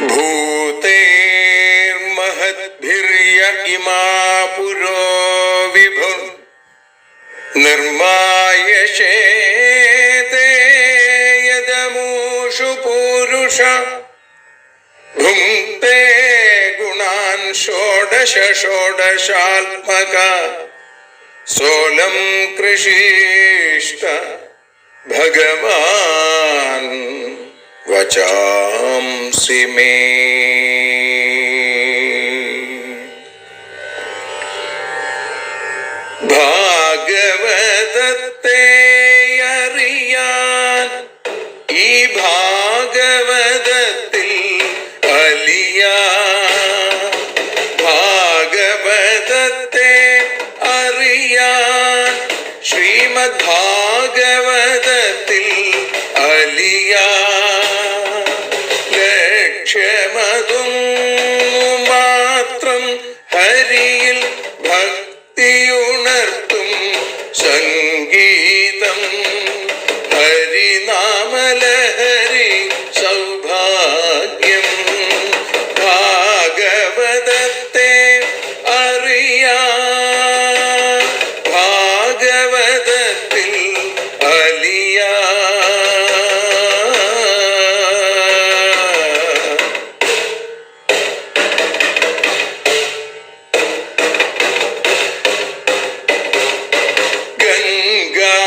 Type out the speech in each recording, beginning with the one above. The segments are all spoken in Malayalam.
भूतेर्महद्भिर्य इमा पुरो विभुः निर्मायशेते यदमूषु पूरुष भुङ्क्ते गुणान् षोडश षोडशात्मका सोऽलं कृषीष्ट भगवान् वचांसि मे। ഭാഗവതത്തെ അറിയാൻ ഈ ഭാഗവതത്തിൽ അലിയാൻ, ഭാഗവതത്തെ അറിയാൻ ശ്രീമദ് ഭാഗവതത്തിൽ അലിയാൻ, ലക്ഷ്യമതും മാത്രം ഹരിയിൽ ഭക്തിയുണർത്തും സംഗീതം ഹരിനാമലഹരി സൗഭാഗ്യം. ഭാഗവതത്തെ അറിയാൻ ഭാഗവതത്തിൽ അലിയാൻ.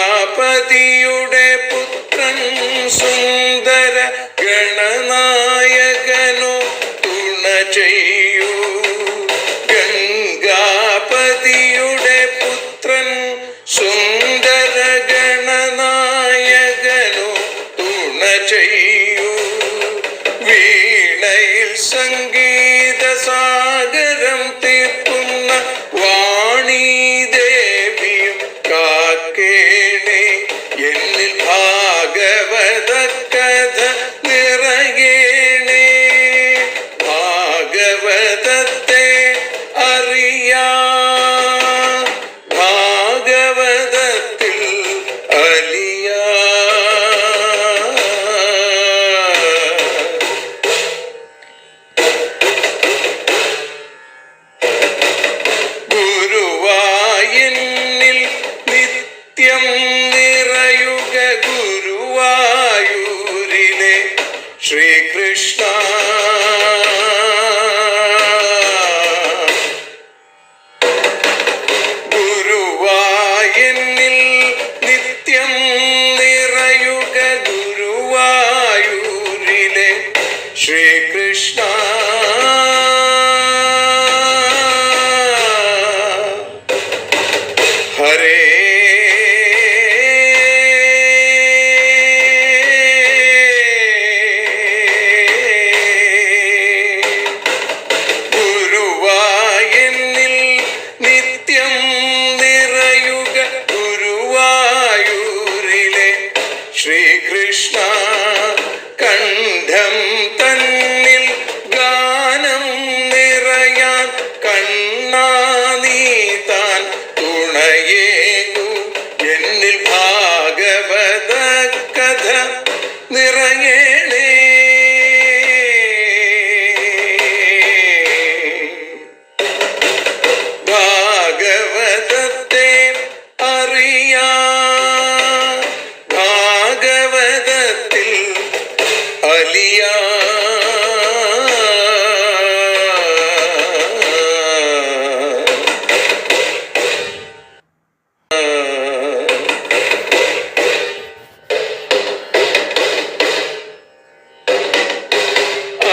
ഗംഗാപതിയുടെ പുത്രൻ സുന്ദര ഗണനായകനോ തുണ ചെയ്യൂ. ഗംഗാപതിയുടെ പുത്രൻ സുന്ദര ഗണനായകനോ തുണ ചെയ്യൂ. വീണയിൽ സംഗീത സാഗരം തീർക്കുന്ന വാണീദേവിയും കാക്കേണേ എന്നിൽ ഭാഗവത കഥ നിറയേണേ. ഭാഗവതത്തെ അറിയാൻ ഭാഗവതത്തിൽ അലിയാൻ. ഗുരുവായൂരിൽ നിത്യം നിറയുക ഗുരുവായൂരിലെ ശ്രീകൃഷ്ണ. ഗുരുവായൂരിൽ നിത്യം നിറയുക ഗുരുവായൂരിലെ ശ്രീകൃഷ്ണ. ഹരേ ഗുരുവായൂരിൽ നിത്യം നിറയുക ഗുരുവായൂരിലെ ശ്രീകൃഷ്ണ. കണ്ഠം തന്നിൽ ഗാനം നിറയാൻ കണ്ണാ നീ താൻ തുണയേകു. എന്നിൽ ഭാഗവത കഥ നിറയേണേ. ഭാഗവതത്തെ അറിയാൻ ഭാഗവതത്തിൽ അലിയാൻ.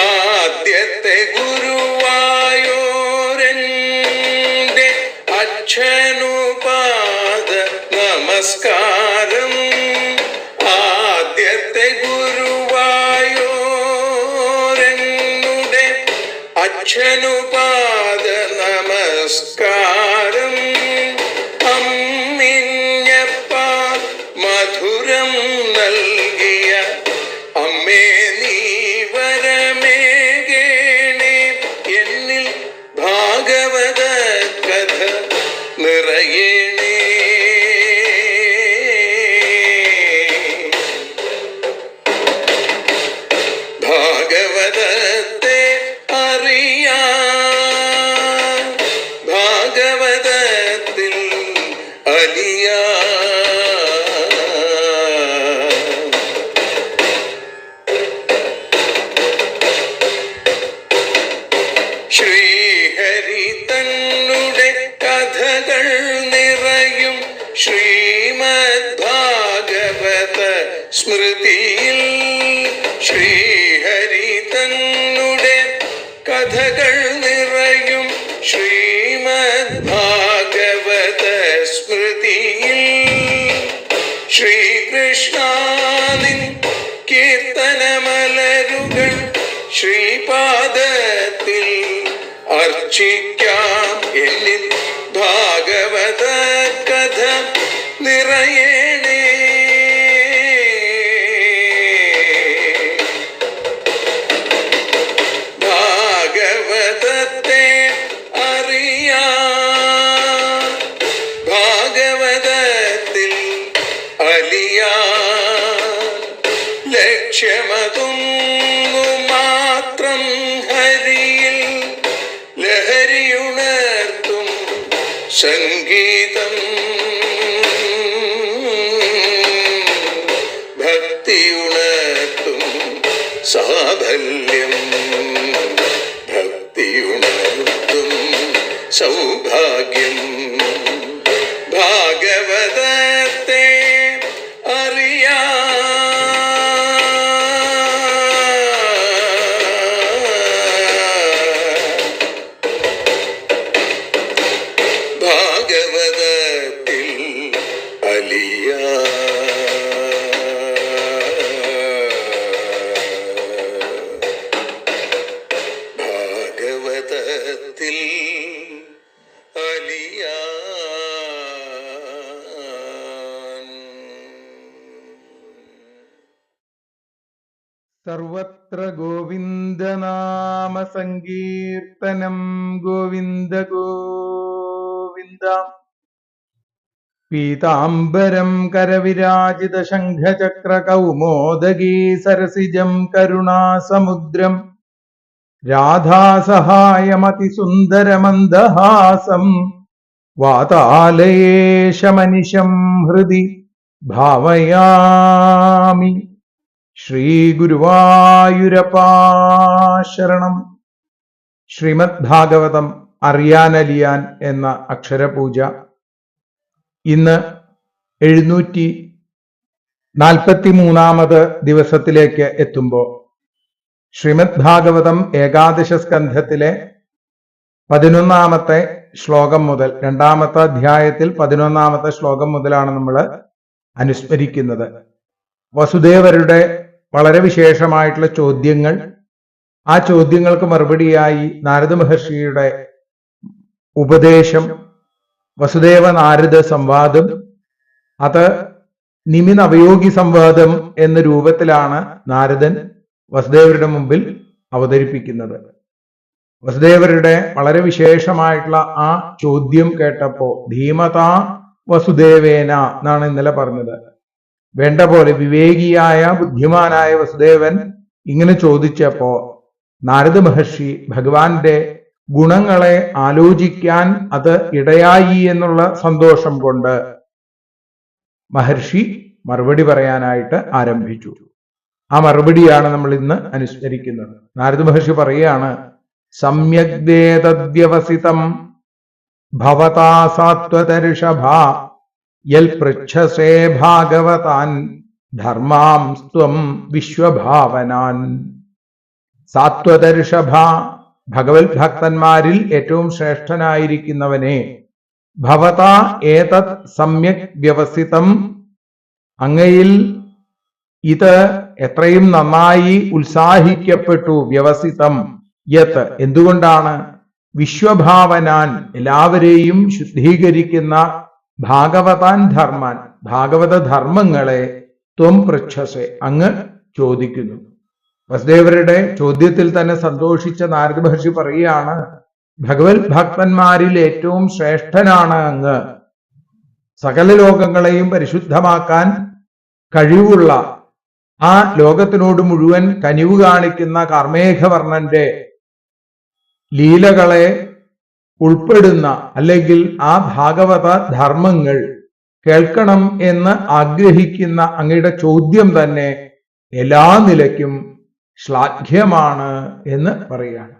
ആദ്യത്തെ ഗുരുവായൂരന്റെ അച്ഛനുപാദ നമസ്കാരം. ആദ്യത്തെ ഗുരുവായൂരനുടെ അച്ഛനുപാദ നമസ്കാരം. അമ്മിഞ്ഞപ്പാൽ മധുരം നൽകിയ അമ്മേ നീ വരമേകേണേ. എന്നിൽ ഭാഗവത കഥ നിറയേണേ. ഭാഗവതത്തെ അലിയാ. ശ്രീഹരി തന്നുടെ കഥകൾ നിറയും ശ്രീമദ് ഭാഗവത സ്മൃതിയിൽ. ശ്രീഹരി തന്നുടെ കഥകൾ നിറയും ശ്രീമദ് ഭാഗവത സ്മൃതിയിൽ. ശ്രീകൃഷ്ണാനിൻ കീർത്തനമലരുകൾ ശ്രീപാദത്തിൽ അർച്ചിക്കാം. എന്നിൽ ഭാഗവത കഥ നിറയേണേ. ഭാഗവതത്തെ അറിയാൻ, ഭാഗവതത്തിൽ അലിയാൻ. ലക്ഷ്യമതൊന്നു മാത്രം ഹരിയിൽ ലഹരിയുണർത്തും സംഗീതം. ഭക്തിയുണർത്തും സാഫല്യം. ഭക്തിയുണർത്തും സൗഭാഗ്യം. ഭാഗവതത്തെ അറിയാൻ, ഭാഗവതത്തിൽ അലിയാൻ. ഭാഗവതത്തിൽ അലിയാൻ. സർവത്ര ഗോവിന്ദനാമ സങ്കീർത്തനം. ഗോവിന്ദ ഗോവിന്ദ. പീതാംബരം കരവിരാജിത ശംഖചക്ര കൗമോദഗീ സരസിജം കരുണാസമുദ്രം രാധാസഹായമതിസുന്ദരമന്ദഹാസം വാതാലയേശമനിശം ഹൃദി ഭാവയാമി. ശ്രീഗുരുവായൂരപ്പാ ശരണം. ശ്രീമദ് ഭാഗവതം അറിയാനലിയാൻ എന്ന അക്ഷരപൂജ ഇന്ന് 743 ദിവസത്തിലേക്ക് എത്തുമ്പോൾ ശ്രീമദ് ഭാഗവതം ഏകാദശ സ്കന്ധത്തിലെ 11 ശ്ലോകം മുതൽ, 2 അധ്യായത്തിൽ 11 ശ്ലോകം മുതലാണ് നമ്മൾ അനുസ്മരിക്കുന്നത്. വസുദേവരുടെ വളരെ വിശേഷമായിട്ടുള്ള ചോദ്യങ്ങൾ, ആ ചോദ്യങ്ങൾക്ക് മറുപടിയായി നാരദ മഹർഷിയുടെ ഉപദേശം, വസുദേവ നാരദ സംവാദം, അത് നിമിനവയോഗി സംവാദം എന്ന രൂപത്തിലാണ് നാരദൻ വസുദേവരുടെ മുമ്പിൽ അവതരിപ്പിക്കുന്നത്. വസുദേവരുടെ വളരെ വിശേഷമായിട്ടുള്ള ആ ചോദ്യം കേട്ടപ്പോ ധീമതാ വസുദേവേന എന്നാണ് ഇന്നലെ പറഞ്ഞത്. വേണ്ട പോലെ വിവേകിയായ ബുദ്ധിമാനായ വസുദേവൻ ഇങ്ങനെ ചോദിച്ചപ്പോ നാരദ മഹർഷി ഭഗവാന്റെ ഗുണങ്ങളെ ആലോചിക്കാൻ അത് ഇടയായി എന്നുള്ള സന്തോഷം കൊണ്ട് മഹർഷി മറുപടി പറയാനായിട്ട് ആരംഭിച്ചു. ആ മറുപടിയാണ് നമ്മൾ ഇന്ന് അനുസ്മരിക്കുന്നത്. നാരദ മഹർഷി പറയുകയാണ്, സമ്യഗ്ദേതദ്വ്യവസിതം ഭവതാ സാത്വതർഷഭ യൽ പൃച്ഛസേ ഭാഗവതാൻ ധർമാംസ്ത്വം വിശ്വഭാവനാൻ. സാത്വതർഷഭ, ഭഗവത് ഭക്തന്മാരിൽ ഏറ്റവും ശ്രേഷ്ഠനായിരിക്കുന്നവനെ, ഭവതാ ഏതത് സമ്യക് വ്യവസിതം, അങ്ങയിൽ ഇത് എത്രയും നന്നായി ഉത്സാഹിക്കപ്പെട്ടു. വ്യവസിതം യത്, എന്തുകൊണ്ടാണ്? വിശ്വഭാവനാൻ, എല്ലാവരെയും ശുദ്ധീകരിക്കുന്ന ഭാഗവതാൻ ധർമാൻ, ഭാഗവത ധർമ്മങ്ങളെ ത്വം പൃച്ഛസേ, അങ്ങ് ചോദിക്കുന്നു. വസുദേവരുടെ ചോദ്യത്തിൽ തന്നെ സന്തോഷിച്ച നാരദ മഹർഷി പറയുകയാണ്, ഭഗവത് ഭക്തന്മാരിൽ ഏറ്റവും ശ്രേഷ്ഠനാണ് അങ്ങ്. സകല ലോകങ്ങളെയും പരിശുദ്ധമാക്കാൻ കഴിവുള്ള, ആ ലോകത്തിനോട് മുഴുവൻ കനിവ് കാണിക്കുന്ന കാർമേഘവർണ്ണന്റെ ലീലകളെ ഉൾപ്പെടുന്ന, അല്ലെങ്കിൽ ആ ഭാഗവത ധർമ്മങ്ങൾ കേൾക്കണം എന്ന് ആഗ്രഹിക്കുന്ന അങ്ങയുടെ ചോദ്യം തന്നെ എല്ലാ നിലയ്ക്കും ശ്ലാഘ്യമാണ് എന്ന് പറയുകയാണ്.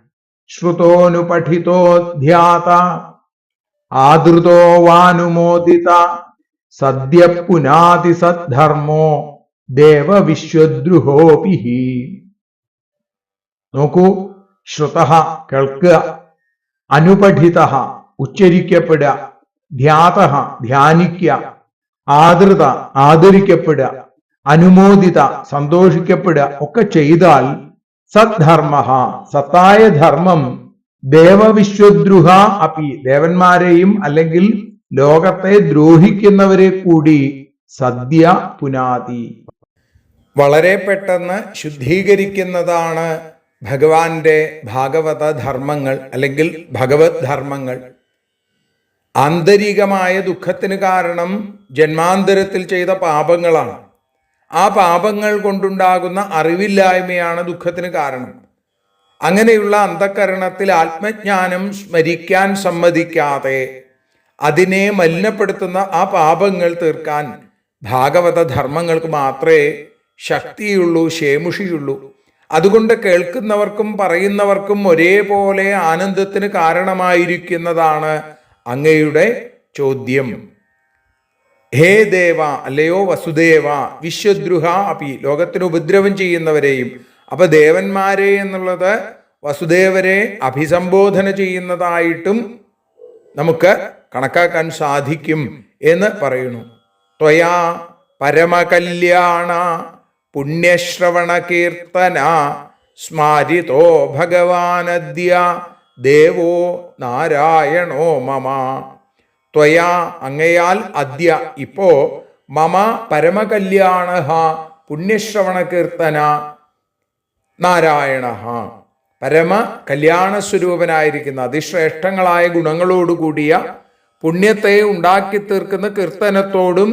ശ്രുതോനു പഠിതോധ്യാത ആദൃതോ വാനുമോദിത സദ്യ പുനാതി സദ്ധർമ്മോ ദേവവിശ്വദ്രുഹോപി. നോക്കൂ, ശ്രുത കേൾക്കുക, അനുപഠിത ഉച്ചരിക്കപ്പെടുക, ധ്യാത ധ്യാനിക്കുക, ആദൃത ആദരിക്കപ്പെടുക, അനുമോദിത സന്തോഷിക്കപ്പെടുക ഒക്കെ ചെയ്താൽ സദ്ധർമ്മ സത്തായ ധർമ്മം ദേവവിശ്വദ്രുഹ അപി ദേവന്മാരെയും അല്ലെങ്കിൽ ലോകത്തെ ദ്രോഹിക്കുന്നവരെ കൂടി സദ്യ പുനാതി വളരെ പെട്ടെന്ന് ശുദ്ധീകരിക്കുന്നതാണ് ഭഗവാന്റെ ഭാഗവത ധർമ്മങ്ങൾ അല്ലെങ്കിൽ ഭഗവത് ധർമ്മങ്ങൾ. ആന്തരികമായ ദുഃഖത്തിന് കാരണം ജന്മാന്തരത്തിൽ ചെയ്ത പാപങ്ങളാണ്. ആ പാപങ്ങൾ കൊണ്ടുണ്ടാകുന്ന അറിവില്ലായ്മയാണ് ദുഃഖത്തിന് കാരണം. അങ്ങനെയുള്ള അന്ധകരണത്തിൽ ആത്മജ്ഞാനം സ്മരിക്കാൻ സമ്മതിക്കാതെ അതിനെ മലിനപ്പെടുത്തുന്ന ആ പാപങ്ങൾ തീർക്കാൻ ഭാഗവത ധർമ്മങ്ങൾക്ക് മാത്രമേ ശക്തിയുള്ളൂ, ശേമുഷിയുള്ളൂ. അതുകൊണ്ട് കേൾക്കുന്നവർക്കും പറയുന്നവർക്കും ഒരേപോലെ ആനന്ദത്തിന് കാരണമായിരിക്കുന്നതാണ് അങ്ങയുടെ ചോദ്യം. ഹേ ദേവ, അല്ലയോ വസുദേവ, വിശ്വദ്രുഹ അപി ലോകത്തിന് ഉപദ്രവം ചെയ്യുന്നവരെയും. അപ്പൊ ദേവന്മാരെ എന്നുള്ളത് വസുദേവരെ അഭിസംബോധന ചെയ്യുന്നതായിട്ടും നമുക്ക് കണക്കാക്കാൻ സാധിക്കും എന്ന് പറയുന്നു. ത്വയാ പരമകല്യാണ പുണ്യശ്രവണ കീർത്തന സ്മാരിതോ ഭഗവാനദ്യ ദേവോ നാരായണോ മമ. ത്വയാ അങ്ങയാൽ അദ്യ ഇപ്പോ മമ പരമകല്യാണ പുണ്യശ്രവണ കീർത്തന നാരായണ പരമ കല്യാണസ്വരൂപനായിരിക്കുന്ന അതിശ്രേഷ്ഠങ്ങളായ ഗുണങ്ങളോടുകൂടിയ പുണ്യത്തെ ഉണ്ടാക്കി തീർക്കുന്ന കീർത്തനത്തോടും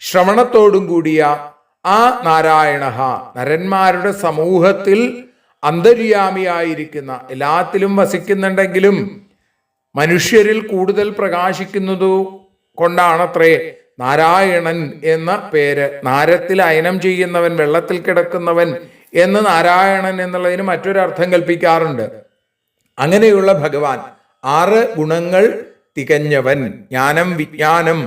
ശ്രവണത്തോടും കൂടിയ ആ നാരായണ നരന്മാരുടെ സമൂഹത്തിൽ അന്തര്യാമിയായിരിക്കുന്ന, എല്ലാത്തിലും വസിക്കുന്നുണ്ടെങ്കിലും മനുഷ്യരിൽ കൂടുതൽ പ്രകാശിക്കുന്നതു കൊണ്ടാണത്രേ നാരായണൻ എന്ന പേര്. നാരത്തിൽ അയനം ചെയ്യുന്നവൻ, വെള്ളത്തിൽ കിടക്കുന്നവൻ എന്ന് നാരായണൻ എന്നുള്ളതിന് മറ്റൊരർത്ഥം കൽപ്പിക്കാറുണ്ട്. അങ്ങനെയുള്ള ഭഗവാൻ 6 ഗുണങ്ങൾ തികഞ്ഞവൻ, ജ്ഞാനം വിജ്ഞാനം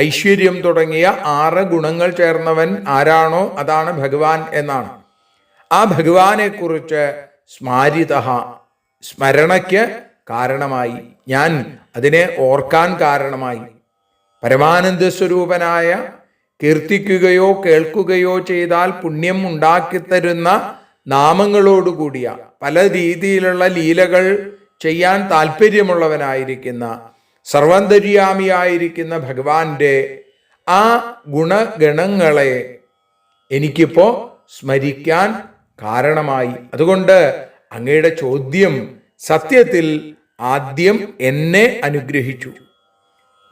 ഐശ്വര്യം തുടങ്ങിയ 6 ഗുണങ്ങൾ ചേർന്നവൻ ആരാണോ അതാണ് ഭഗവാൻ എന്നാണ്. ആ ഭഗവാനെ കുറിച്ച് സ്മാരിത സ്മരണയ്ക്ക് കാരണമായി, ഞാൻ അതിനെ ഓർക്കാൻ കാരണമായി. പരമാനന്ദ സ്വരൂപനായ കീർത്തിക്കുകയോ കേൾക്കുകയോ ചെയ്താൽ പുണ്യം ഉണ്ടാക്കിത്തരുന്ന നാമങ്ങളോടുകൂടിയ പല രീതിയിലുള്ള ലീലകൾ ചെയ്യാൻ താല്പര്യമുള്ളവനായിരിക്കുന്ന സർവാന്തര്യാമിയായിരിക്കുന്ന ഭഗവാന്റെ ആ ഗുണഗണങ്ങളെ എനിക്കിപ്പോ സ്മരിക്കാൻ കാരണമായി. അതുകൊണ്ട് അങ്ങയുടെ ചോദ്യം സത്യത്തിൽ ആദ്യം എന്നെ അനുഗ്രഹിച്ചു.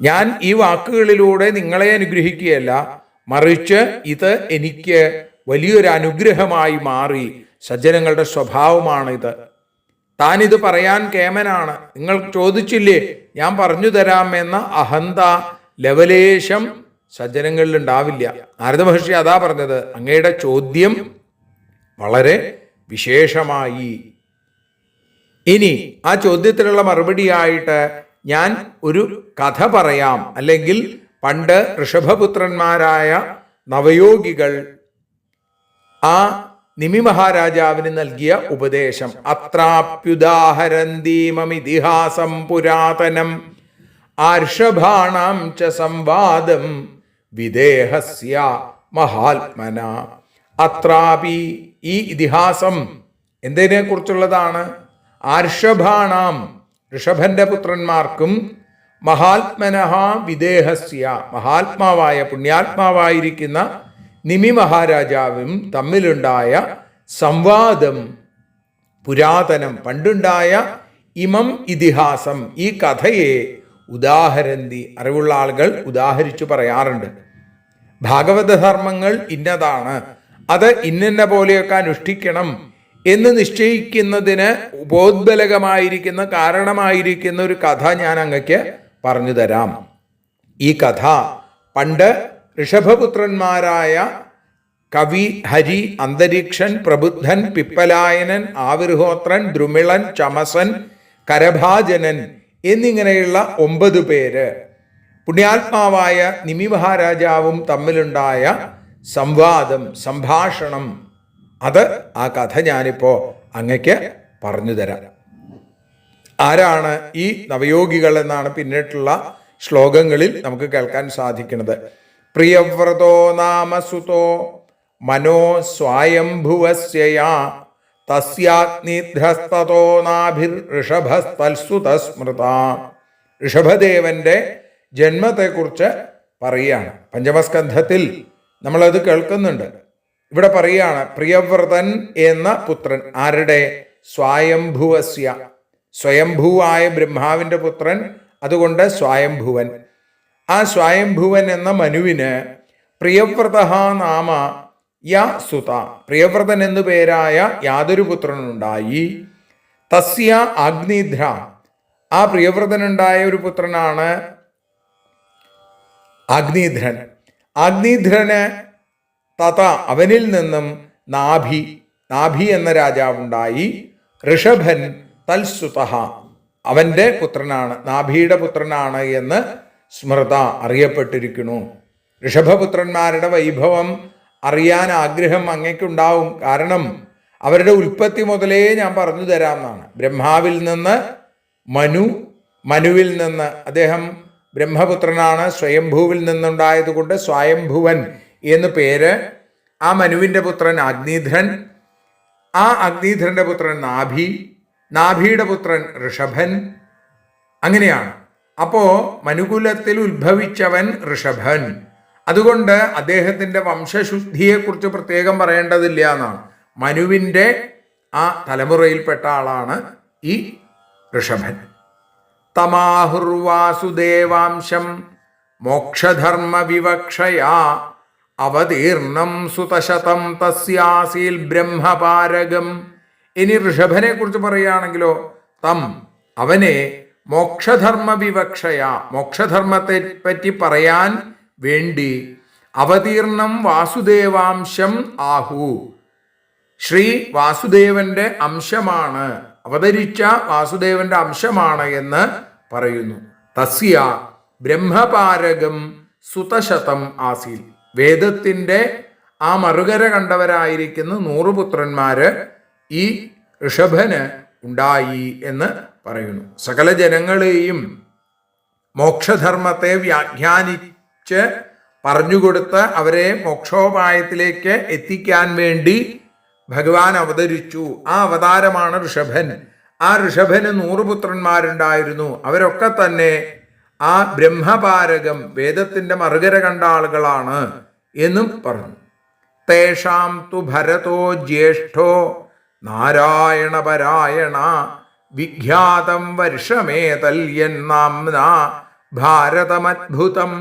ഞാൻ ഈ വാക്കുകളിലൂടെ നിങ്ങളെ അനുഗ്രഹിക്കുകയല്ല, മറിച്ച് ഇത് എനിക്ക് വലിയൊരു അനുഗ്രഹമായി മാറി. സജ്ജനങ്ങളുടെ സ്വഭാവമാണിത്. താനിത് പറയാൻ കേമനാണ്, നിങ്ങൾ ചോദിച്ചില്ലേ ഞാൻ പറഞ്ഞു തരാമെന്ന അഹന്ത ലവലേശം സജ്ജനങ്ങളിൽ ഉണ്ടാവില്ല. നാരദ മഹർഷി അതാ പറഞ്ഞത്, അങ്ങയുടെ ചോദ്യം വളരെ വിശേഷമായി. ഇനി ആ ചോദ്യത്തിനുള്ള മറുപടിയായിട്ട് ഞാൻ ഒരു കഥ പറയാം. അല്ലെങ്കിൽ പണ്ട് ഋഷഭപുത്രന്മാരായ നവയോഗികൾ ആ നിമി മഹാരാജാവിന് നൽകിയ ഉപദേശം, അത്രാപ്യുദാഹരന്തീമമിതിഹാസം പുരാതനം ആർഷഭാണാം ച സംവാദം വിദേഹസ്യ മഹാത്മന. അത്രാപി ഈ ഇതിഹാസം എന്തിനെ കുറിച്ചുള്ളതാണ്? ആർഷഭാണാം ഋഷഭന്റെ പുത്രന്മാർക്കും മഹാത്മനഹ വിദേഹസ്യ മഹാത്മാവായ പുണ്യാത്മാവായിരിക്കുന്ന നിമി മഹാരാജാവും തമ്മിലുണ്ടായ സംവാദം പുരാതനം പണ്ടുണ്ടായ ഇമം ഇതിഹാസം ഈ കഥയെ ഉദാഹരന്തി അറിവുള്ള ആളുകൾ ഉദാഹരിച്ചു പറയാറുണ്ട്. ഭാഗവത ധർമ്മങ്ങൾ ഇന്നതാണ്, അത് ഇന്ന പോലെയൊക്കെ അനുഷ്ഠിക്കണം എന്ന് നിശ്ചയിക്കുന്നതിന് ഉപോദ്ബലകമായിരിക്കുന്ന കാരണമായിരിക്കുന്ന ഒരു കഥ ഞാൻ അങ്ങക്ക് പറഞ്ഞു തരാം. ഈ കഥ പണ്ട് ഋഷഭപുത്രന്മാരായ കവി, ഹരി, അന്തരീക്ഷൻ, പ്രബുദ്ധൻ, പിപ്പലായനൻ, ആവിർഹോത്രൻ, ദ്രുമിളൻ, ചമസൻ, കരഭാജനൻ എന്നിങ്ങനെയുള്ള 9 പേര് പുണ്യാത്മാവായ നിമി മഹാരാജാവും തമ്മിലുണ്ടായ സംവാദം, സംഭാഷണം, അത് ആ കഥ ഞാനിപ്പോ അങ്ങക്ക് പറഞ്ഞു തരാം. ആരാണ് ഈ നവയോഗികൾ എന്നാണ് പിന്നിട്ടുള്ള ശ്ലോകങ്ങളിൽ നമുക്ക് കേൾക്കാൻ സാധിക്കുന്നത്. പ്രിയവ്രതോ നാമസുതോ മനോ സ്വായംഭുവസ്യയാ തസ്യാഗ്നിധ്രസ്തോ നാഭിർ ഋഷഭസ്തൽസുത സ്മൃത. ഋഷഭദേവന്റെ ജന്മത്തെക്കുറിച്ച് പറയുകയാണ്. പഞ്ചമസ്കന്ധത്തിൽ നമ്മളത് കേൾക്കുന്നുണ്ട്. ഇവിടെ പറയുകയാണ് പ്രിയവ്രതൻ എന്ന പുത്രൻ. ആരുടെ? സ്വായംഭുവസ്യ, സ്വയംഭൂവായ ബ്രഹ്മാവിന്റെ പുത്രൻ, അതുകൊണ്ട് സ്വായംഭുവൻ. ആ സ്വായംഭുവൻ എന്ന മനുവിന് പ്രിയവ്രത നാമ യ സുത, പ്രിയവ്രതൻ എന്നു പേരായ യാതൊരു പുത്രനുണ്ടായി. തസ്യ അഗ്നിധ്ര, ആ പ്രിയവ്രതനുണ്ടായ ഒരു പുത്രനാണ് അഗ്നിധ്രൻ. അഗ്നിധ്രന് തഥ, അവനിൽ നിന്നും നാഭി, നാഭി എന്ന രാജാവുണ്ടായി. ഋഷഭൻ തൽസുത, അവന്റെ പുത്രനാണ്, നാഭിയുടെ പുത്രനാണ് എന്ന് സ്മൃത, അറിയപ്പെട്ടിരിക്കുന്നു. ഋഷഭപുത്രന്മാരുടെ വൈഭവം അറിയാൻ ആഗ്രഹം അങ്ങയ്ക്കുണ്ടാവും. കാരണം അവരുടെ ഉൽപ്പത്തി മുതലേ ഞാൻ പറഞ്ഞു തരാമെന്നാണ്. ബ്രഹ്മാവിൽ നിന്ന് മനു, മനുവിൽ നിന്ന്, അദ്ദേഹം ബ്രഹ്മപുത്രനാണ്, സ്വയംഭൂവിൽ നിന്നുണ്ടായതുകൊണ്ട് സ്വയംഭുവൻ എന്ന് പേര്. ആ മനുവിൻ്റെ പുത്രൻ അഗ്നിധ്രൻ, ആ അഗ്നിധ്രന്റെ പുത്രൻ നാഭി, നാഭിയുടെ പുത്രൻ ഋഷഭൻ. അങ്ങനെയാണ്. അപ്പോ മനുകുലത്തിൽ ഉത്ഭവിച്ചവൻ ഋഷഭൻ. അതുകൊണ്ട് അദ്ദേഹത്തിന്റെ വംശശുദ്ധിയെക്കുറിച്ച് പ്രത്യേകം പറയേണ്ടതില്ല എന്നാണ്. മനുവിൻ്റെ ആ തലമുറയിൽപ്പെട്ട ആളാണ് ഈ ഋഷഭൻ. തമാഹുർവാസുദേവാംശം മോക്ഷധർമ്മ വിവക്ഷയാ അവതീർണം സുതശതം തസ്യാസീൽ ബ്രഹ്മപാരകം. ഇനി ഋഷഭനെ കുറിച്ച് പറയുകയാണെങ്കിലോ, തം, അവനെ മോക്ഷധർമ്മ വിവക്ഷയാ, മോക്ഷധർമ്മത്തെ പറ്റി പറയാൻ വേണ്ടി അവതീർണം വാസുദേവാംശം ആഹു, ശ്രീ വാസുദേവന്റെ അംശമാണ്, അവതരിച്ച വാസുദേവന്റെ അംശമാണ് എന്ന് പറയുന്നു. തസ്യ ബ്രഹ്മപാരകം സുതശതം ആസീൽ, വേദത്തിന്റെ ആ മറുകര കണ്ടവരായിരിക്കുന്ന 100 പുത്രന്മാര് ഈ ഋഷഭന് ഉണ്ടായി എന്ന് പറയുന്നു. സകല ജനങ്ങളെയും മോക്ഷധർമ്മത്തെ വ്യാഖ്യാനിച്ച് പറഞ്ഞുകൊടുത്ത് അവരെ മോക്ഷോപായത്തിലേക്ക് എത്തിക്കാൻ വേണ്ടി ഭഗവാൻ അവതരിച്ചു. ആ അവതാരമാണ് ഋഷഭൻ. ആ ഋഷഭന് 100 പുത്രന്മാരുണ്ടായിരുന്നു. അവരൊക്കെ തന്നെ ആ ബ്രഹ്മപാരകം, വേദത്തിന്റെ മറുകര കണ്ട ആളുകളാണ് എന്നും പറഞ്ഞു. തേഷാം തു ഭരതോ ജ്യേഷ്ഠോ നാരായണപരായണ വിഖ്യാതം വർഷമേതല്യന്നാംന ഭാരതമദ്ഭുതം.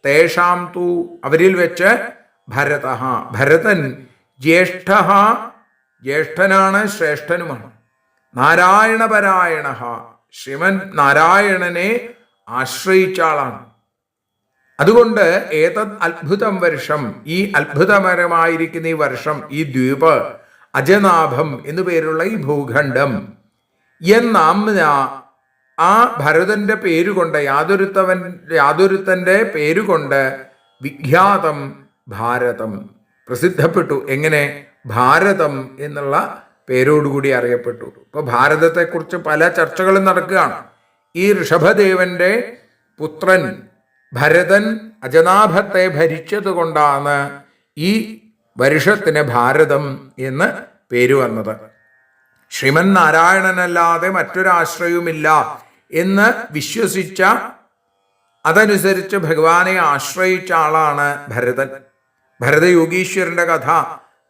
തേഷാം തു, അവരിൽ വെച്ച് ഭരത, ഭരതൻ ജ്യേഷ്ഠ, ജ്യേഷ്ഠനാണ്, ശ്രേഷ്ഠനുമാണ്. നാരായണപരായണ, ശ്രീമൻ നാരായണനെ ആശ്രയിച്ച ആളാണ്. അതുകൊണ്ട് ഏതത് അത്ഭുതം വർഷം, ഈ അത്ഭുതകരമായിരിക്കുന്ന ഈ വർഷം, ഈ ദ്വീപ്, അജനാഭം എന്നു പേരുള്ള ഈ ഭൂഖണ്ഡം, എന്നാംന, ആ ഭരതന്റെ പേരുകൊണ്ട്, യാതൊരുത്തന്റെ പേരുകൊണ്ട് വിഖ്യാതം ഭാരതം, പ്രസിദ്ധപ്പെട്ടു. എങ്ങനെ? ഭാരതം എന്നുള്ള പേരോടുകൂടി അറിയപ്പെട്ടു. ഇപ്പൊ ഭാരതത്തെക്കുറിച്ച് പല ചർച്ചകളും നടക്കുകയാണ്. ഈ ഋഷഭദേവന്റെ പുത്രൻ ഭരതൻ അജനാഭത്തെ ഭരിച്ചത് കൊണ്ടാണ് ഈ വർഷത്തിന് ഭാരതം എന്ന് പേര് വന്നത്. ശ്രീമൻ നാരായണനല്ലാതെ മറ്റൊരാശ്രയവുമില്ല എന്ന് വിശ്വസിച്ച, അതനുസരിച്ച് ഭഗവാനെ ആശ്രയിച്ച ആളാണ് ഭരതൻ. ഭരതയോഗീശ്വരന്റെ കഥ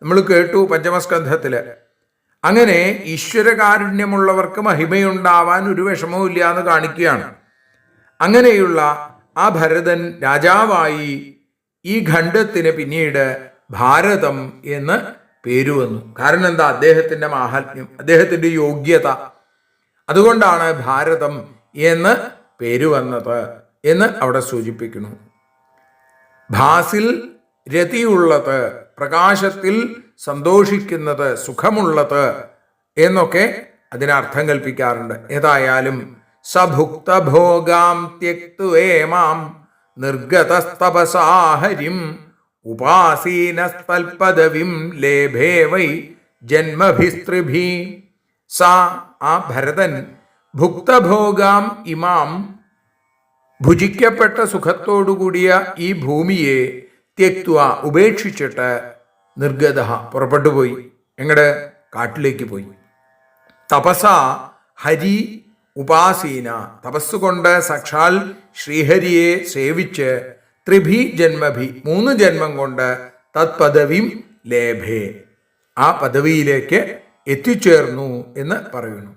നമ്മൾ കേട്ടു പഞ്ചമസ്കന്ധത്തില്. അങ്ങനെ ഈശ്വരകാരുണ്യമുള്ളവർക്ക് മഹിമയുണ്ടാവാൻ ഒരു വിഷമവും ഇല്ല എന്ന് കാണിക്കുകയാണ്. അങ്ങനെയുള്ള ആ ഭരതൻ രാജാവായി ഈ ഖണ്ഡത്തിന് പിന്നീട് ഭാരതം എന്ന് പേര് വന്നു. കാരണം എന്താ? അദ്ദേഹത്തിന്റെ മാഹാത്മ്യം, അദ്ദേഹത്തിന്റെ യോഗ്യത. അതുകൊണ്ടാണ് ഭാരതം എന്ന് പേര് വന്നത് എന്ന് അവിടെ സൂചിപ്പിക്കുന്നു. ഭാസിൽ രതിയുള്ളത്, പ്രകാശത്തിൽ സന്തോഷിക്കുന്നത്, സുഖമുള്ളത് എന്നൊക്കെ അതിനർത്ഥം കൽപ്പിക്കാറുണ്ട്. ഏതായാലും സഭുക്തഭോഗാം ത്യക്തുവേമാം നിർഗതസ്തപസാഹരിം ഉപാസീനസ്തൽപദവിം ലേഭേ വൈ ജന്മഭിസ്ത്രിഭി. സാ ആ ഭരതൻ ഭുക്തഭോഗാം ഇമാം ഭുജിക്കപ്പെട്ട സുഖത്തോടുകൂടിയ ഈ ഭൂമിയെ ത്യക്ത്വ ഉപേക്ഷിച്ചിട്ട് നിർഗത പുറപ്പെട്ടുപോയി. എങ്ങട്? കാട്ടിലേക്ക് പോയി. തപസ ഹരി ഉപാസീന തപസ്സുകൊണ്ട് സാക്ഷാൽ ശ്രീഹരിയെ സേവിച്ച് ത്രിഭി ജന്മഭി 3 ജന്മം കൊണ്ട് തത്പദവിം ലേഭേ ആ പദവിയിലേക്ക് എത്തിച്ചേർന്നു എന്ന് പറയുന്നു.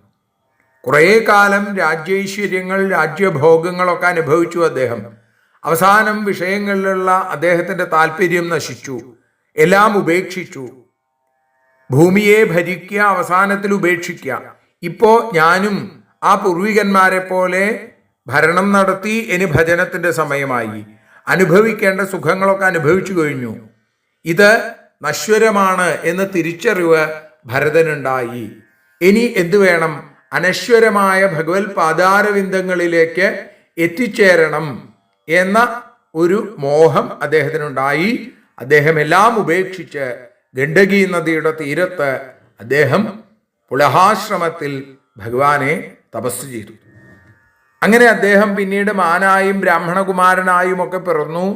കുറേ കാലം രാജ്യൈശ്വര്യങ്ങൾ, രാജ്യഭോഗങ്ങളൊക്കെ അനുഭവിച്ചു അദ്ദേഹം. അവസാനം വിഷയങ്ങളിലുള്ള അദ്ദേഹത്തിൻ്റെ താല്പര്യം നശിച്ചു, എല്ലാം ഉപേക്ഷിച്ചു. ഭൂമിയെ ഭരിക്കുക, അവസാനത്തിൽ ഉപേക്ഷിക്കുക. ഇപ്പോൾ ഞാനും ആ പൂർവികന്മാരെ പോലെ ഭരണം നടത്തി, ഇനി ഭജനത്തിൻ്റെ സമയമായി. അനുഭവിക്കേണ്ട സുഖങ്ങളൊക്കെ അനുഭവിച്ചു കഴിഞ്ഞു. ഇത് നശ്വരമാണ് എന്ന തിരിച്ചറിവ് ഭരതനുണ്ടായി. ഇനി എന്തു വേണം? അനശ്വരമായ ഭഗവത് പാദാരവിന്ദങ്ങളിലേക്ക് എത്തിച്ചേരണം എന്ന ഒരു മോഹം അദ്ദേഹത്തിനുണ്ടായി. അദ്ദേഹം എല്ലാം ഉപേക്ഷിച്ച് ഗണ്ഡകി നദിയുടെ തീരത്ത് അദ്ദേഹം പുലഹാശ്രമത്തിൽ ഭഗവാനെ തപസ് ചെയ്തു. അങ്ങനെ അദ്ദേഹം പിന്നീട് മാനായും ബ്രാഹ്മണകുമാരനായും ഒക്കെ പിറന്നു.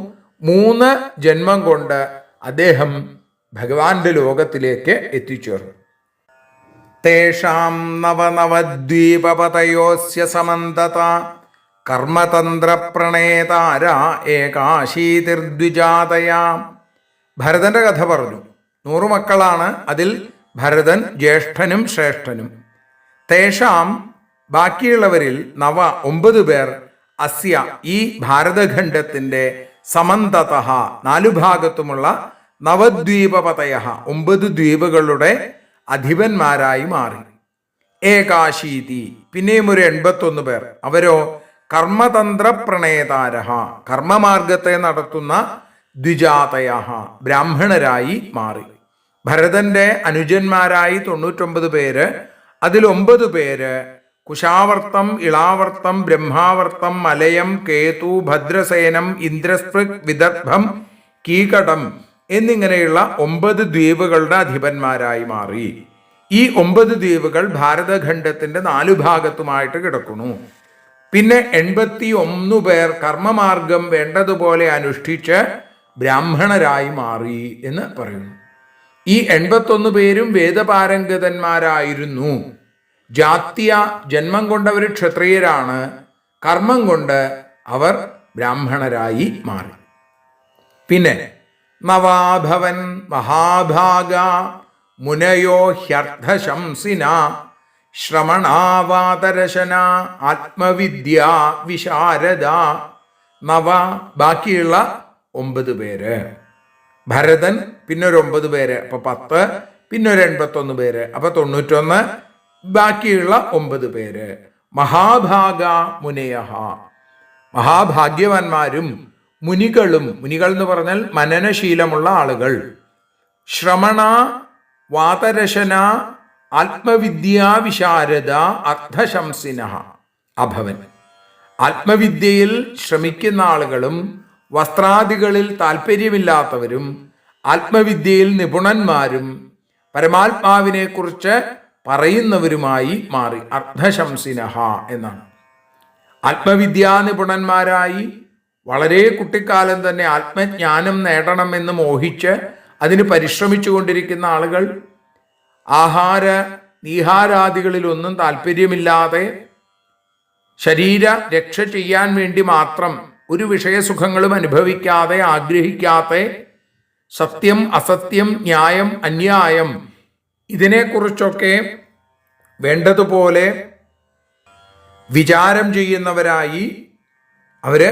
3 ജന്മം കൊണ്ട് അദ്ദേഹം ഭഗവാന്റെ ലോകത്തിലേക്ക് എത്തിച്ചേർന്നു. തേഷാം നവനവദ്വീപപതയോസ്യ സമന്തത കർമ്മതന്ത്രപ്രണേതാര ഏകാശീതിർദ്വിജാതയാ. ഭരതന്റെ കഥ പറഞ്ഞു. 100 മക്കളാണ്. അതിൽ ഭരതൻ ജ്യേഷ്ഠനും ശ്രേഷ്ഠനും. തേഷാം ബാക്കിയുള്ളവരിൽ 9 പേർ അസ്യ ഈ ഭാരതഖണ്ഡത്തിന്റെ സമന്തത 4 ഭാഗത്തുമുള്ള നവദ്വീപപതയ 9 ദ്വീപുകളുടെ അധിപന്മാരായി മാറി. ഏകാശീതി പിന്നെയും ഒരു 81 പേർ. അവരോ കർമ്മതന്ത്ര പ്രണേതാര കർമ്മമാർഗത്തെ നടത്തുന്ന ദ്വിജാതയ ബ്രാഹ്മണരായി മാറി. ഭരതന്റെ അനുജന്മാരായി 99 പേര്. അതിൽ 9 പേര് കുശാവർത്തം, ഇളാവർത്തം, ബ്രഹ്മാവർത്തം, മലയം, കേതു, ഭദ്രസേനം, ഇന്ദ്രസ്പൃക്, വിദർഭം, കീകടം എന്നിങ്ങനെയുള്ള 9 ദ്വീപുകളുടെ അധിപന്മാരായി മാറി. ഈ 9 ദ്വീപുകൾ ഭാരതഖണ്ഡത്തിന്റെ 4 ഭാഗത്തുമായിട്ട് കിടക്കുന്നു. പിന്നെ 81 പേർ കർമ്മമാർഗം വേണ്ടതുപോലെ അനുഷ്ഠിച്ച് ബ്രാഹ്മണരായി മാറി എന്ന് പറയുന്നു. ഈ 81 പേരും വേദപാരംഗതന്മാരായിരുന്നു. ജാത്യ ജന്മം കൊണ്ടവർ ക്ഷത്രിയരാണ്, കർമ്മം കൊണ്ട് അവർ ബ്രാഹ്മണരായി മാറി. പിന്നെ നവാഭവൻ മഹാഭാഗ മുനയോ ഹ്യർത്ഥശംസിന ശ്രമണാവാതരശന ആത്മവിദ്യ വിശാരദ. ബാക്കിയുള്ള 9 പേര്. ഭരതൻ പിന്നൊരു 9 പേര്, അപ്പൊ 10, പിന്നൊരു 81 പേര്, അപ്പൊ 91. ബാക്കിയുള്ള 9 പേര് മഹാഭാഗ മുനയ മഹാഭാഗ്യവാന്മാരും മുനികളും. മുനികൾ എന്ന് പറഞ്ഞാൽ മനനശീലമുള്ള ആളുകൾ. ശ്രമണ വാതരശന ആത്മവിദ്യാ വിശാരദ അർത്ഥശംസിന അഭവൻ. ആത്മവിദ്യയിൽ ശ്രമിക്കുന്ന ആളുകളും വസ്ത്രാദികളിൽ താല്പര്യമില്ലാത്തവരും ആത്മവിദ്യയിൽ നിപുണന്മാരും പരമാത്മാവിനെ കുറിച്ച് പറയുന്നവരുമായി മാറി. അർത്ഥശംസിനഹ എന്നാണ്. ആത്മവിദ്യാ നിപുണന്മാരായി വളരെ കുട്ടിക്കാലം തന്നെ ആത്മജ്ഞാനം നേടണമെന്ന് മോഹിച്ച് അതിന് പരിശ്രമിച്ചു കൊണ്ടിരിക്കുന്ന ആളുകൾ, ആഹാര നീഹാരാദികളിലൊന്നും താല്പര്യമില്ലാതെ ശരീര രക്ഷ ചെയ്യാൻ വേണ്ടി മാത്രം ഒരു വിഷയസുഖങ്ങളും അനുഭവിക്കാതെ ആഗ്രഹിക്കാതെ സത്യം അസത്യം ന്യായം അന്യായം ഇതിനെക്കുറിച്ചൊക്കെ വേണ്ടതുപോലെ വിചാരം ചെയ്യുന്നവരായി അവര്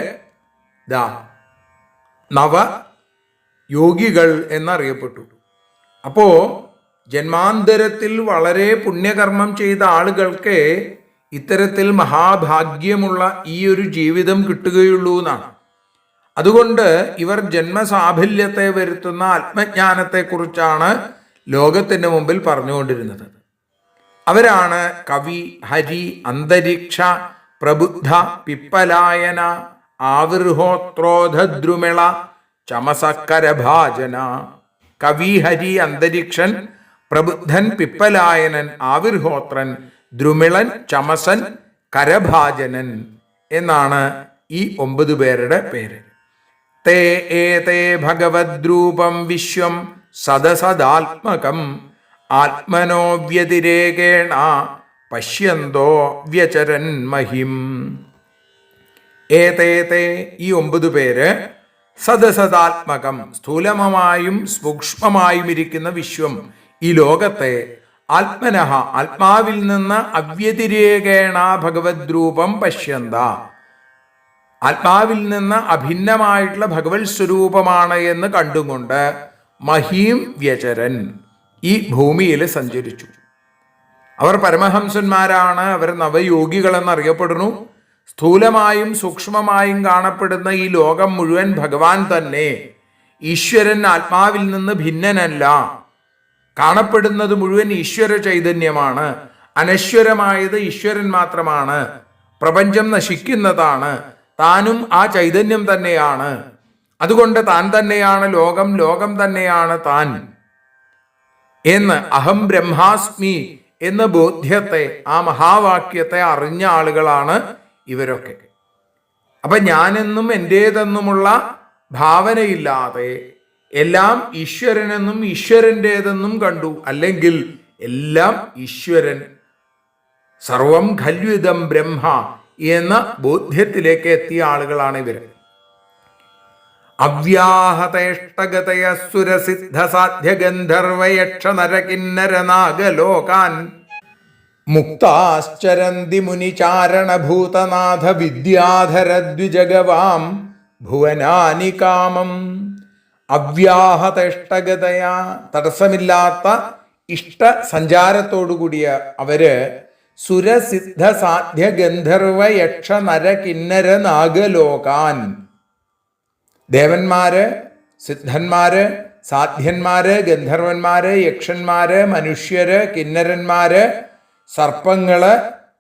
നവയോഗികൾ എന്നറിയപ്പെട്ടു. അപ്പോ ജന്മാന്തരത്തിൽ വളരെ പുണ്യകർമ്മം ചെയ്ത ആളുകൾക്ക് ഇത്തരത്തിൽ മഹാഭാഗ്യമുള്ള ഈ ഒരു ജീവിതം കിട്ടുകയുള്ളൂ എന്നാണ്. അതുകൊണ്ട് ഇവർ ജന്മസാഫല്യത്തെ വരുത്തുന്ന ആത്മജ്ഞാനത്തെക്കുറിച്ചാണ് ലോകത്തിന് മുമ്പിൽ പറഞ്ഞുകൊണ്ടിരുന്നത്. അവരാണ് കവി, ഹരി, അന്തരിക്ഷ, പ്രബുദ്ധ, പിപ്പലായന, ആവിർഹോത്രോധദ്രുമിള, ചമസക്കരഭാജന. കവി, ഹരി, അന്തരിക്ഷൻ, പ്രബുദ്ധൻ, പിപ്പലായനൻ, ആവിർഹോത്രൻ, ദ്രുമിളൻ, ചമസൻ, കരഭാജനൻ എന്നാണ് ഈ 9 പേരുടെ പേര്. തേ ഏതേ ഭഗവദ്രൂപം വിശ്വം സദസദാത്മകം ആത്മനോ വ്യതിരേകേണ പശ്യന്തോ വ്യചരൻ മഹിം. ഏതേതേ ഈ 9 പേര് സദസദാത്മകം സ്ഥൂലമായും സൂക്ഷ്മമായും ഇരിക്കുന്ന വിശ്വം ഈ ലോകത്തെ ആത്മനഃ ആത്മാവിൽ നിന്ന് അവ്യതിരേകേണ ഭഗവദ്രൂപം പശ്യന്ത ആത്മാവിൽ നിന്ന് അഭിന്നമായിട്ടുള്ള ഭഗവത് സ്വരൂപമാണ് എന്ന് കണ്ടുകൊണ്ട് മഹീം വ്യചരൻ ഈ ഭൂമിയിൽ സഞ്ചരിച്ചു. അവർ പരമഹംസന്മാരാണ്, അവർ നവയോഗികളെന്നറിയപ്പെടുന്നു. സ്ഥൂലമായും സൂക്ഷ്മമായും കാണപ്പെടുന്ന ഈ ലോകം മുഴുവൻ ഭഗവാൻ തന്നെ. ഈശ്വരൻ ആത്മാവിൽ നിന്ന് ഭിന്നനല്ല. കാണപ്പെടുന്നത് മുഴുവൻ ഈശ്വര ചൈതന്യമാണ്. അനശ്വരമായത് ഈശ്വരൻ മാത്രമാണ്. പ്രപഞ്ചം നശിക്കുന്നതാണ്. താനും ആ ചൈതന്യം തന്നെയാണ്. അതുകൊണ്ട് താൻ തന്നെയാണ് ലോകം, ലോകം തന്നെയാണ് താൻ എന്ന് അഹം ബ്രഹ്മാസ്മി എന്ന ബോധ്യത്തെ, ആ മഹാവാക്യത്തെ അറിഞ്ഞ ആളുകളാണ് ഇവരൊക്കെ. അപ്പൊ ഞാനെന്നും എൻ്റേതെന്നുമുള്ള ഭാവനയില്ലാതെ എല്ലാം ഈശ്വരനെന്നും ഈശ്വരൻ്റേതെന്നും കണ്ടു. അല്ലെങ്കിൽ എല്ലാം ഈശ്വരൻ, സർവം ഖല്വിദം ബ്രഹ്മ എന്ന ബോധ്യത്തിലേക്ക് എത്തിയ ആളുകളാണ് ഇവർ. അവ്യാഹതേഷ്ടഗതയ സുരസിദ്ധ സാധ്യ ഗന്ധർവയക്ഷ നരകിന്നരനാഗലോകാൻ മുക്താശ്ചരന്തി മുനിചാരണഭൂതനാഥ വിദ്യാധരദ്വിജഗവാം ഭുവനാനി കാമം. അവ്യാഹതേഷ്ടഗതയ തടസ്സമില്ലാത്ത ഇഷ്ട സഞ്ചാരത്തോടുകൂടിയ അവര് സുരസിദ്ധ സാധ്യ ഗന്ധർവ യക്ഷ നര കിന്നര നാഗലോകാൻ, ദേവന്മാര്, സിദ്ധന്മാര്, സാധ്യന്മാര്, ഗന്ധർവന്മാര്, യക്ഷന്മാര്, മനുഷ്യര്, കിന്നരന്മാര്, സർപ്പങ്ങള്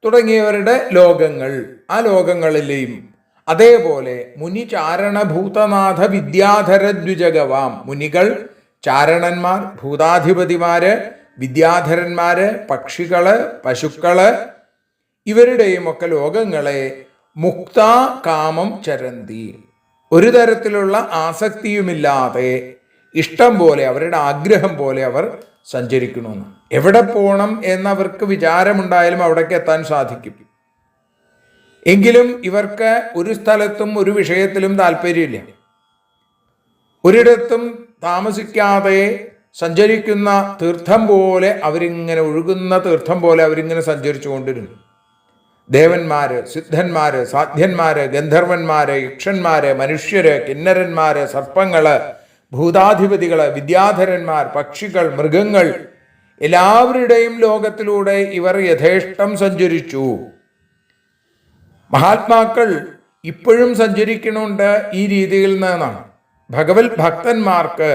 തുടങ്ങിയവരുടെ ലോകങ്ങൾ, ആ ലോകങ്ങളിലെയും അതേപോലെ മുനിചാരണഭൂതനാഥ വിദ്യാധര ദ്വിജഗവാം, മുനികൾ, ചാരണന്മാർ, ഭൂതാധിപതിമാര്, വിദ്യാധരന്മാര്, പക്ഷികള്, പശുക്കള്, ഇവരുടെയും ഒക്കെ ലോകങ്ങളെ മുക്താ കാമം ചരന്തി, ഒരു തരത്തിലുള്ള ആസക്തിയുമില്ലാതെ ഇഷ്ടം പോലെ, അവരുടെ ആഗ്രഹം പോലെ അവർ സഞ്ചരിക്കണമെന്ന്. എവിടെ പോകണം എന്നവർക്ക് വിചാരമുണ്ടായാലും അവിടേക്ക് എത്താൻ സാധിക്കും. എങ്കിലും ഇവർക്ക് ഒരു സ്ഥലത്തും ഒരു വിഷയത്തിലും താല്പര്യമില്ല. ഒരിടത്തും താമസിക്കാതെ സഞ്ചരിക്കുന്ന തീർത്ഥം പോലെ അവരിങ്ങനെ, ഒഴുകുന്ന തീർത്ഥം പോലെ അവരിങ്ങനെ സഞ്ചരിച്ചു കൊണ്ടിരുന്നു. ദേവന്മാര്, സിദ്ധന്മാര്, സാധ്യന്മാര്, ഗന്ധർവന്മാര്, യക്ഷന്മാര്, മനുഷ്യര്, കിന്നരന്മാര്, സർപ്പങ്ങള്, ഭൂതാധിപതികള്, വിദ്യാധരന്മാർ, പക്ഷികൾ, മൃഗങ്ങൾ, എല്ലാവരുടെയും ലോകത്തിലൂടെ ഇവർ യഥേഷ്ടം സഞ്ചരിച്ചു. മഹാത്മാക്കൾ ഇപ്പോഴും സഞ്ചരിക്കണുണ്ട് ഈ രീതിയിൽ നിന്നാണ്. ഭഗവത് ഭക്തന്മാർക്ക്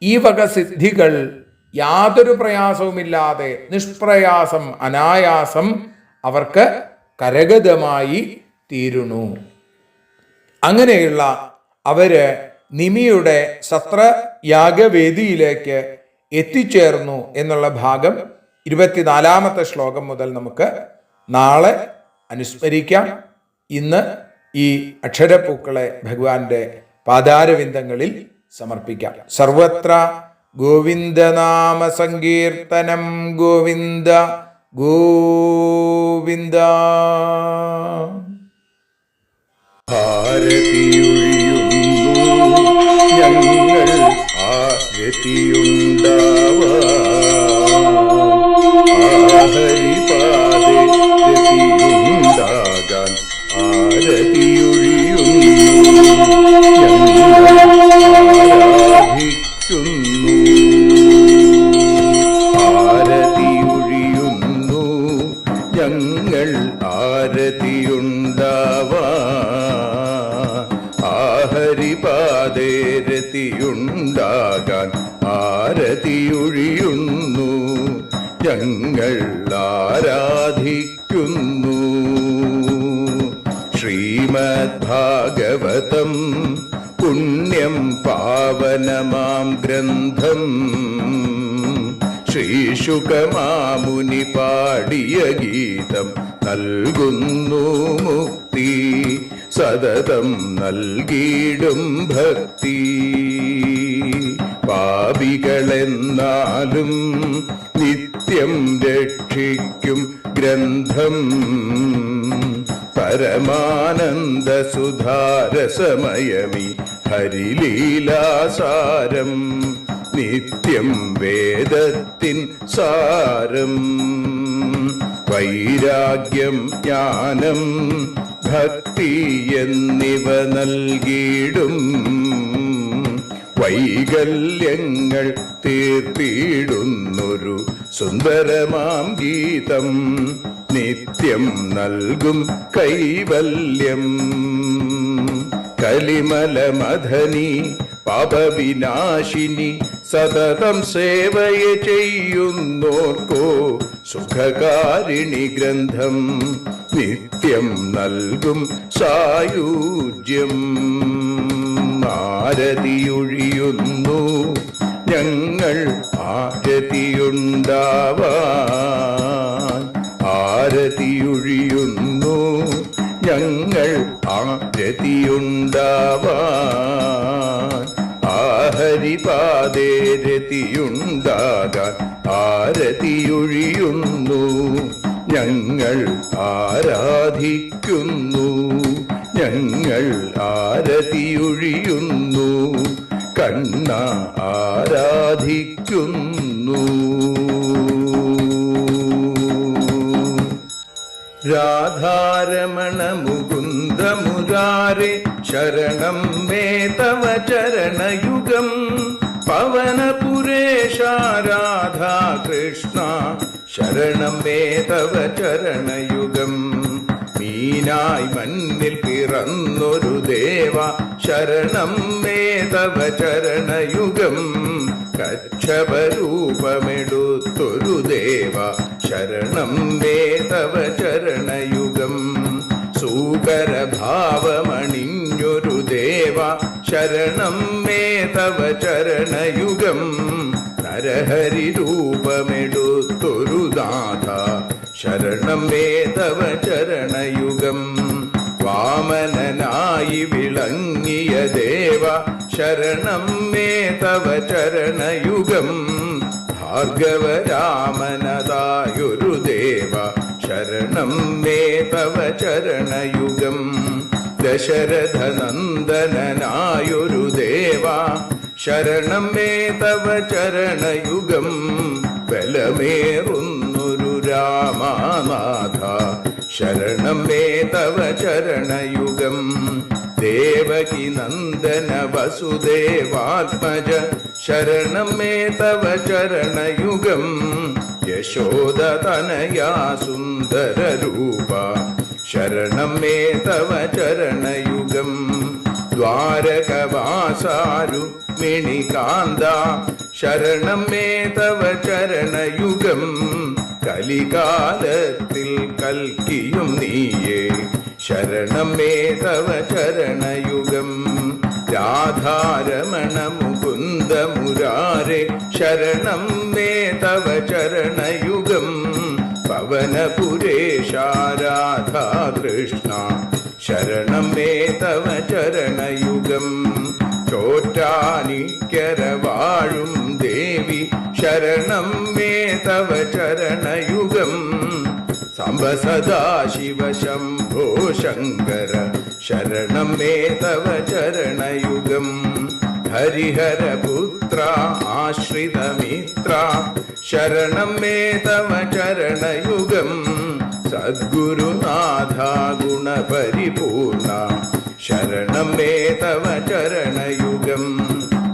ഈ വക സിദ്ധികൾ യാതൊരു പ്രയാസവുമില്ലാതെ നിഷ്പ്രയാസം, അനായാസം അവർക്ക് കരഗതമായി തീരുന്നു. അങ്ങനെയുള്ള അവര് നിമിയുടെ സത്രയാഗവേദിയിലേക്ക് എത്തിച്ചേർന്നു എന്നുള്ള ഭാഗം 24-ാമത്തെ ശ്ലോകം മുതൽ നമുക്ക് നാളെ അനുസ്മരിക്കാം. ഇന്ന് ഈ അക്ഷരപ്പൂക്കളെ ഭഗവാന്റെ പാദാരവിന്ദങ്ങളിൽ സമർപ്പിക്കാം. സർവത്ര ഗോവിന്ദനാമ സങ്കീർത്തനം, ഗോവിന്ദ ഗോവിന്ദ. ഭാരതിയൊഴിയുന്നു ഞങ്ങൾ ഹരിപാദേ രതിയുണ്ടാകാൻ ആരതിയൊഴിയുന്നു ആരതിയൊഴിയുന്നു ഞങ്ങൾ ആരതിയുണ്ടാവാ ഹരി ഹരിപാദേ രതിയുണ്ടാകാൻ ആരതിയൊഴിയുന്നു ഞങ്ങൾ ആരാധിക്കുന്നു. ശ്രീമദ് ഭാഗവതം പുണ്യം പാവനമാം ഗ്രന്ഥം ശ്രീശുകമാമുനി പാടിയ ഗീതം നൽകുന്നു മുക്തി സതതം നൽകിയിടും ഭക്തി. പാപികളെന്നാലും നിത്യം രക്ഷിക്കും ഗ്രന്ഥം പരമാനന്ദ സുധാരസമയമി ഹരിലീലാസാരം നിത്യം വേദത്തിൻ സാരം. വൈരാഗ്യം ജ്ഞാനം ഭക്തി എന്നിവ നൽകിയിടും വൈകല്യങ്ങൾ തീർത്തിടുന്നൊരു സുന്ദരമാം ഗീതം നിത്യം നൽകും കൈവല്യം. കലിമലമഥനി പാപവിനാശിനി സതതം സേവയ ചെയ്യുന്നോർക്കോ സുഖകാരിണി ഗ്രന്ഥം നിത്യം നൽകും സായുജ്യം. ആരതിയൊഴിയുന്നു ഞങ്ങൾ ആരതിയുണ്ടാവാൻ ആരതിയൊഴിയുന്നു ഞങ്ങൾ ആരതിയുണ്ടാവാൻ ഹരിപാദേ രതിയുണ്ടാകാൻ ആരതിയൊഴിയുന്നു ഞങ്ങൾ ആരാധിക്കുന്നു ഞങ്ങൾ ആരതിയൊഴിയുന്നു കണ്ണ ആരാധിക്കുന്നു. രാധാരമണ മുകുന്ദ മുരാരേ ശരണം മേ തവ ചരണയുഗം. പവനപുരേശ രാധാ കൃഷ്ണ ശരണം മേ തവ ചരണയുഗം. മീനായി മണ്ണിൽ പിറന്നൊരു ദേവ ശരണം മേ തവ ചരണയുഗം. കച്ഛപരൂപമെടുത്തൊരു ദേവ ശരണം മേ തവ ചരണയുഗം. സൂകരഭാവമണിഞ്ഞൊരു ദേവ ശരണം മേ തവ ചരണയുഗം. നരഹരി രൂപമെടുത്തൊരു നാഥ ശരണം മേ തവ ചരണയുഗം. വാമനനായി വിളങ്ങിയ ദേവ ശരണം മേ തവ ചരണയുഗം. ഭാർഗവരാമനതായൊരു ദേവ ശരണം മേ തവ ചരണയുഗം. ദശരഥനന്ദനായൊരു ദേവ ശരണം മേ തവ ചരണയുഗം. ബലമേറുന്നൊരു രാമനാഥ ശരണം മേ തവ ചരണയുഗം. ദേവകി നന്ദന വസുദേവാത്മജ ശരണം മേ തവ ചരണയുഗം. യശോദതനയാ സുന്ദര രൂപ ശരണം മേ തവ ചരണയുഗം. ദ്വാരകവാസാരുക്മിണികാന്ത ശരണം മേ തവ ചരണയുഗം. കലികാലത്തിൽ കൽക്കിയും നീയേ ശരണം മേ തവ ചരണയുഗം. രാധാരമണ മുകുന്ദ മുരാരേ ശരണം മേ തവ ചരണയുഗം. പവനപുരേശ രാധാ കൃഷ്ണ ശരണം മേ തവ ചരണയുഗം. ചോറ്റാനിക്കര വാഴും ദേവി ശരണം മേ തവ ചരണയുഗം. സാംബ സദാശിവ ശംഭോ ശങ്കര ശരണം മേ തവ ചരണയുഗം. ഹരിഹരപുത്ര ആശ്രിതമിത്ര ശരണം മേ തവ ചരണയുഗം. സദ്ഗുരുനാഥ ഗുണപരിപൂർണ ശരണം മേ തവ ചരണയുഗം.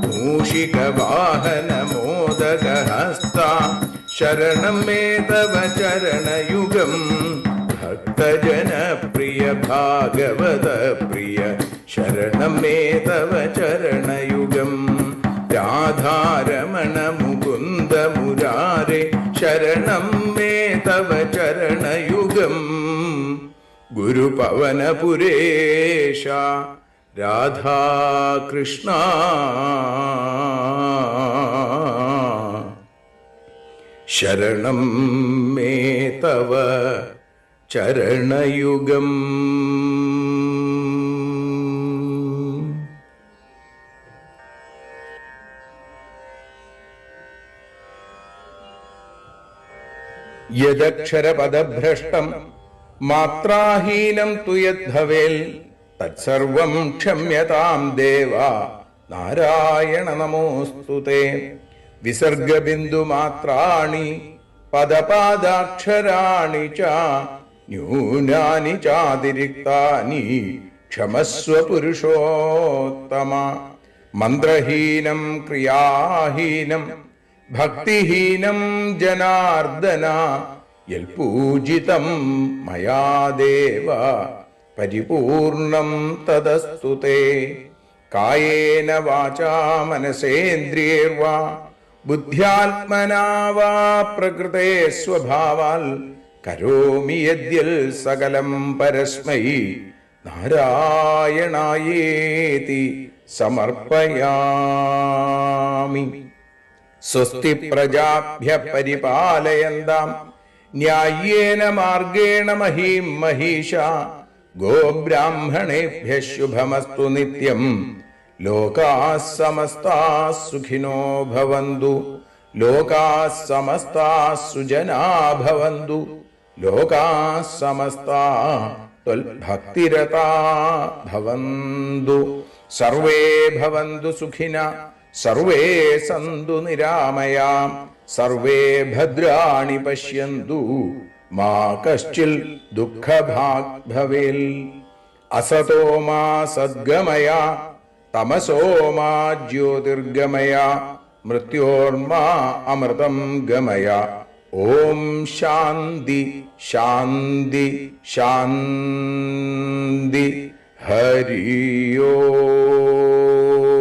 മൂഷിക വാഹന മോദകഹസ്ത ശരണം മേ തവ ചരണയുഗം. ഭക്തജനപ്രിയ ഭാഗവത പ്രിയ ശരണം മേ തവ ചരണയുഗം രാധാരമണ മുകുന്ദ മുരാരേ ശരണം മേ തവ ചരണയുഗം ഗുരുപവനപുരേശ രാധാകൃഷ്ണ ശരണം മേ തവ ചരണയുഗം. യദക്ഷരപദഭ്രഷ്ടം മാത്രാഹീനം തു യദ്ഭവേൽ തത്സർവം ക്ഷമ്യതാം ദേവ നാരായണ നമോസ്തുതേ. വിസർഗബിന്ദുമാത്രാണി പദപാദാക്ഷരാണി ച ന്യൂനാനി ചാതിരിക്താനി ക്ഷമസ്വ പുരുഷോത്തമ. മന്ത്രഹീനം ക്രിയാഹീനം ഭക്തിഹീനം ജനാർദ്ദന യൽപൂജിതം മയാ ദേവ പരിപൂർണം തദസ്തു തേ. കായേന വാചാ മനസേന്ദ്രിയേർവാ ബുദ്ധ്യാത്മനാ വാ പ്രകൃതേ സ്വഭാവാൽ കരോമി യദ്യൽ സകലം പരസ്മൈ നാരായണായേതി സമർപ്പയാമി. സ്വസ്തി പ്രജാഭ്യഃ പരിപാലയന്താം ന്യായേന മാർഗേണ മഹീം മഹീഷാ. ഗോബ്രാഹ്മണേഭ്യഃ ശുഭമസ്തു നിത്യം. ലോകാഃ സമസ്താഃ സുഖിനോ ഭവന്തു. ലോകാഃ സമസ്താഃ സുജനാ ഭവന്തു. ലോകാഃ സമസ്താഃ ത്വൽഭക്തിരതാ ഭവന്തു. സർവേ ഭവന്തു സുഖിനഃ സർവേ സന്തു നിരാമയാം. സർവേ ഭദ്രാണി പശ്യന്തു മാ കശ്ചിൽ ദുഃഖഭാഗ് ഭവേൽ. അസതോ മാ സദ്ഗമയ തമസോ മാ ജ്യോതിർഗമയ മൃത്യോർമാ അമൃതം ഗമയ. ഓം ശാന്തി ശാന്തി ശാന്തി. ഹരി ഓം.